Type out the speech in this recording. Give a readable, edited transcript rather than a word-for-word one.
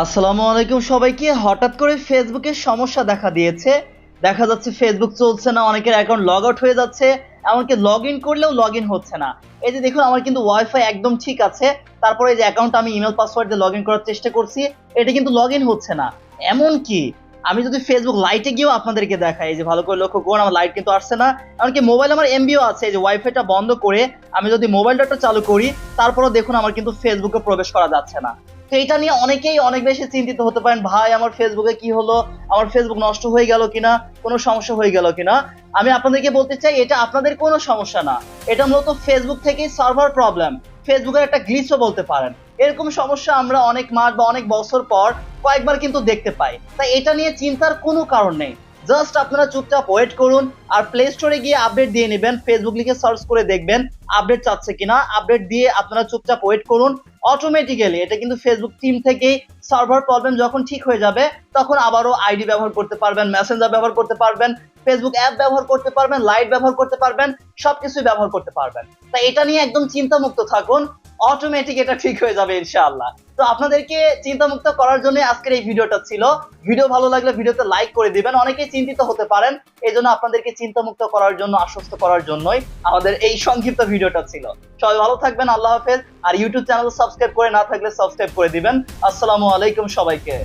আসসালামু আলাইকুম সবাইকে। হঠাৎ করে ফেসবুকে সমস্যা দেখা দিয়েছে। দেখা যাচ্ছে ফেসবুক চলছে না, অনেকের অ্যাকাউন্ট লগ আউট হয়ে যাচ্ছে, এমনকি লগ ইন করলেও লগ ইন হচ্ছে না। এই যে দেখুন, আমার কিন্তু ওয়াইফাই একদম ঠিক আছে, তারপরে এই যে অ্যাকাউন্টটা আমি ইমেল পাসওয়ার্ড দিয়ে লগ ইন করার চেষ্টা করছি, এটা কিন্তু লগ ইন হচ্ছে না। এমনকি আমি যদি ফেসবুক লাইটে গিয়েও আপনাদেরকে দেখাই, এই যে ভালো করে লক্ষ্য করুন, আমার লাইট কিন্তু আসছে না। এমনকি মোবাইল আমার এমবিও আছে, এই যে ওয়াইফাইটা বন্ধ করে আমি যদি মোবাইল ডাটা চালু করি, তারপরেও দেখুন আমার কিন্তু ফেসবুকে প্রবেশ করা যাচ্ছে না। তো এটা নিয়ে অনেকেই অনেক বেশি চিন্তিত হতে পারেন, ভাই আমার ফেসবুকে কি হলো, আমার ফেসবুক নষ্ট হয়ে গেল কিনা, কোনো সমস্যা হয়ে গেল কিনা। আমি আপনাদেরকে বলতে চাই, এটা আপনাদের কোনো সমস্যা না, এটা মূলত ফেসবুক থেকেই সার্ভার প্রবলেম, ফেসবুকের একটা গ্লিচও বলতে পারেন। এরকম সমস্যা আমরা অনেক মাস বা অনেক বছর পর কয়েকবার কিন্তু দেখতে পাই, তাই এটা নিয়ে চিন্তার কোনো কারণ নেই। জাস্ট আপনারা চুপচাপ ওয়েট করুন, আর প্লে স্টোরে গিয়ে আপডেট দিয়ে নেবেন, ফেসবুক লিখে সার্চ করে দেখবেন আপডেট চাচ্ছে কিনা, আপডেট দিয়ে আপনারা চুপচাপ ওয়েট করুন। অটোমেটিক্যালি এটা কিন্তু ফেসবুক টিম থেকেই সার্ভার প্রবলেম যখন ঠিক হয়ে যাবে, তখন আবারও আইডি ব্যবহার করতে পারবেন, মেসেঞ্জার ব্যবহার করতে পারবেন, ফেসবুক অ্যাপ ব্যবহার করতে পারবেন, লাইট ব্যবহার করতে পারবেন, সবকিছুই ব্যবহার করতে পারবেন। তাই এটা নিয়ে একদম চিন্তামুক্ত থাকুন, অটোমেটিক এটা ঠিক হয়ে যাবে ইনশাআল্লাহ। তো আপনাদেরকে চিন্তামুক্ত করার জন্য আজকের এই ভিডিওটা ছিল। ভিডিও ভালো লাগলে ভিডিওতে লাইক করে দিবেন, অনেকেই চিন্তিত হতে পারেন, এই জন্য আপনাদেরকে চিন্তামুক্ত করার জন্য, আশ্বস্ত করার জন্যই আমাদের এই সংক্ষিপ্ত ভিডিওটা ছিল। সবাই ভালো থাকবেন, আল্লাহ হাফেজ। আর ইউটিউব চ্যানেল সাবস্ক্রাইব করে না থাকলে সাবস্ক্রাইব করে দিবেন। আসসালামু আলাইকুম সবাইকে।